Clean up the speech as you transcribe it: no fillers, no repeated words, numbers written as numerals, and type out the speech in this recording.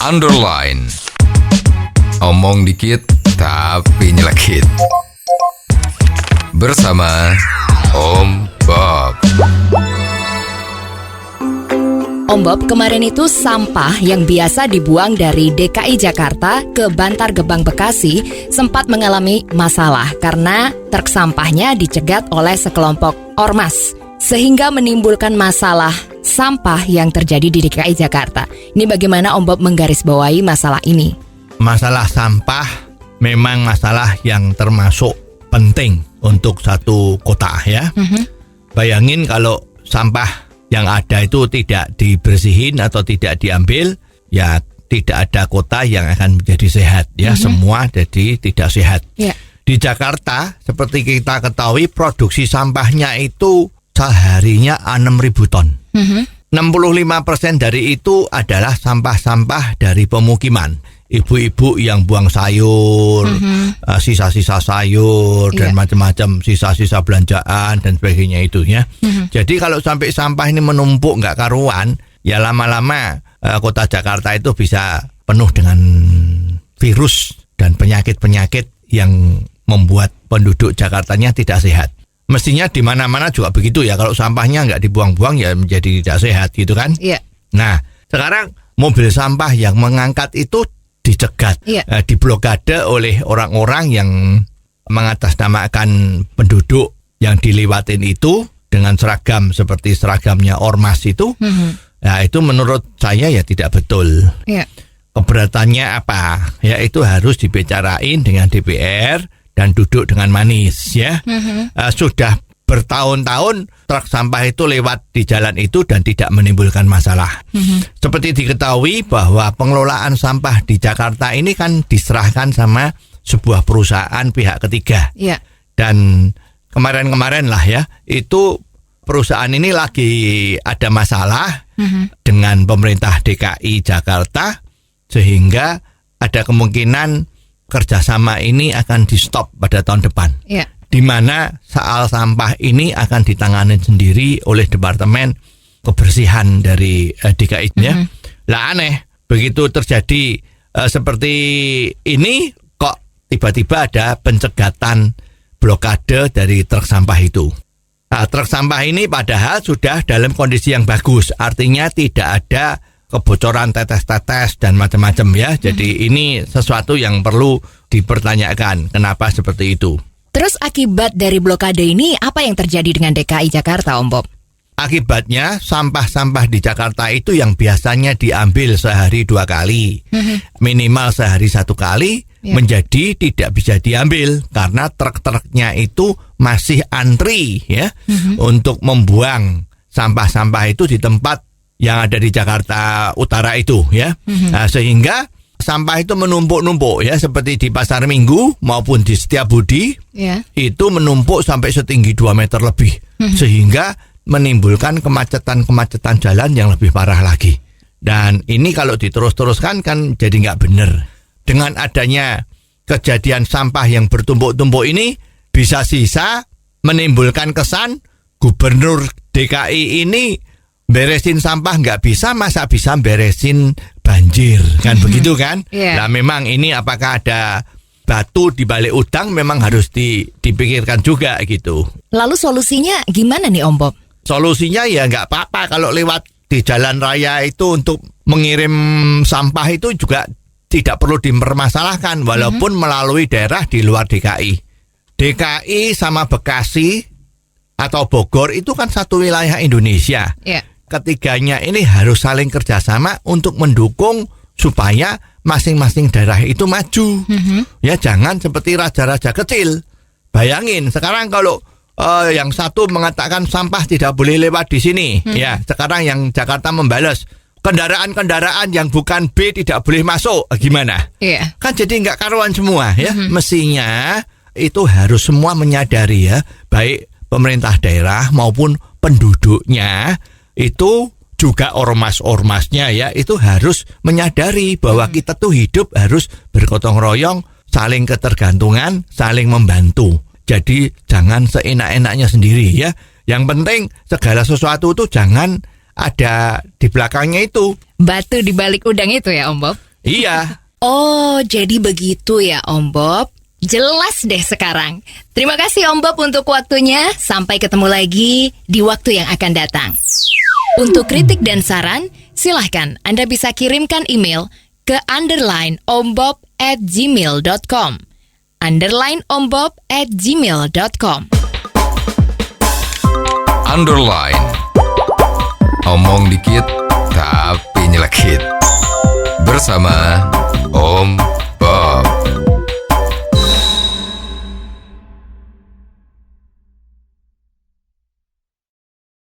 underline. Omong dikit tapi nyelekit. Bersama Om Bob. Om Bob, kemarin itu sampah yang biasa dibuang dari DKI Jakarta ke Bantar Gebang Bekasi sempat mengalami masalah karena truk sampahnya dicegat oleh sekelompok ormas, sehingga menimbulkan masalah sampah yang terjadi di DKI Jakarta. Ini bagaimana Om Bob menggarisbawahi masalah ini? Masalah sampah memang masalah yang termasuk penting untuk satu kota ya. Bayangin kalau sampah yang ada itu tidak dibersihin atau tidak diambil, ya tidak ada kota yang akan menjadi sehat ya. Semua jadi tidak sehat. Di Jakarta seperti kita ketahui produksi sampahnya itu seharinya 6.000 ton. 65% dari itu adalah sampah-sampah dari pemukiman. Ibu-ibu yang buang sayur, sisa-sisa sayur dan macam-macam, sisa-sisa belanjaan dan sebagainya itu ya. Jadi kalau sampai sampah ini menumpuk nggak karuan, ya lama-lama kota Jakarta itu bisa penuh dengan virus dan penyakit-penyakit yang membuat penduduk Jakartanya tidak sehat. Mestinya di mana-mana juga begitu ya. Kalau sampahnya nggak dibuang-buang ya menjadi tidak sehat gitu kan. Nah sekarang mobil sampah yang mengangkat itu dicegat, diblokade oleh orang-orang yang mengatasnamakan penduduk yang dilewatin itu dengan seragam seperti seragamnya ormas itu. Nah itu menurut saya ya tidak betul. Keberatannya apa? Ya itu harus dibicarain dengan DPR dan duduk dengan manis ya. Sudah bertahun-tahun truk sampah itu lewat di jalan itu dan tidak menimbulkan masalah. Seperti diketahui bahwa pengelolaan sampah di Jakarta ini kan diserahkan sama sebuah perusahaan pihak ketiga. Dan kemarin-kemarin lah ya, itu perusahaan ini lagi ada masalah dengan pemerintah DKI Jakarta, sehingga ada kemungkinan kerjasama ini akan di stop pada tahun depan. Di mana soal sampah ini akan ditangani sendiri oleh Departemen Kebersihan dari DKI-nya. Lah aneh, begitu terjadi seperti ini kok tiba-tiba ada pencegatan blokade dari truk sampah itu. Nah, truk sampah ini padahal sudah dalam kondisi yang bagus, artinya tidak ada kebocoran tetes-tetes dan macam-macam ya. Jadi ini sesuatu yang perlu dipertanyakan kenapa seperti itu. Terus akibat dari blokade ini apa yang terjadi dengan DKI Jakarta, Om Bob? Akibatnya sampah-sampah di Jakarta itu yang biasanya diambil sehari 2 kali, minimal sehari 1 kali, menjadi tidak bisa diambil karena truk-truknya itu masih antri ya untuk membuang sampah-sampah itu di tempat yang ada di Jakarta Utara itu ya. Nah, sehingga sampah itu menumpuk-numpuk ya, seperti di Pasar Minggu maupun di Setiabudi itu menumpuk sampai setinggi 2 meter lebih, sehingga menimbulkan kemacetan-kemacetan jalan yang lebih parah lagi. Dan ini kalau diterus-teruskan kan jadi nggak benar. Dengan adanya kejadian sampah yang bertumpuk-tumpuk ini, bisa sisa menimbulkan kesan Gubernur DKI ini beresin sampah nggak bisa, masa bisa beresin banjir kan begitu kan? Nah memang ini apakah ada batu di balik udang, memang harus dipikirkan juga gitu. Lalu solusinya gimana nih Om Bob? Solusinya ya nggak apa-apa kalau lewat di jalan raya itu untuk mengirim sampah itu juga tidak perlu dipermasalahkan walaupun melalui daerah di luar DKI. DKI sama Bekasi atau Bogor itu kan satu wilayah Indonesia. Ketiganya ini harus saling kerjasama untuk mendukung supaya masing-masing daerah itu maju. Ya jangan seperti raja-raja kecil. Bayangin sekarang kalau yang satu mengatakan sampah tidak boleh lewat di sini, ya sekarang yang Jakarta membalas kendaraan-kendaraan yang bukan B tidak boleh masuk, gimana? Kan jadi nggak karuan semua ya. Mestinya itu harus semua menyadari ya, baik pemerintah daerah maupun penduduknya. Itu juga ormas-ormasnya ya, itu harus menyadari bahwa kita tuh hidup harus bergotong royong, saling ketergantungan, saling membantu. Jadi jangan seenak-enaknya sendiri ya. Yang penting segala sesuatu tuh jangan ada di belakangnya itu batu di balik udang itu ya Om Bob. Iya. Oh, jadi begitu ya Om Bob. Jelas deh sekarang. Terima kasih Om Bob untuk waktunya. Sampai ketemu lagi di waktu yang akan datang. Untuk kritik dan saran, silahkan Anda bisa kirimkan email ke _ombob@gmail.com _ombob@gmail.com. Underline. Omong dikit tapi nyelekit. Bersama Om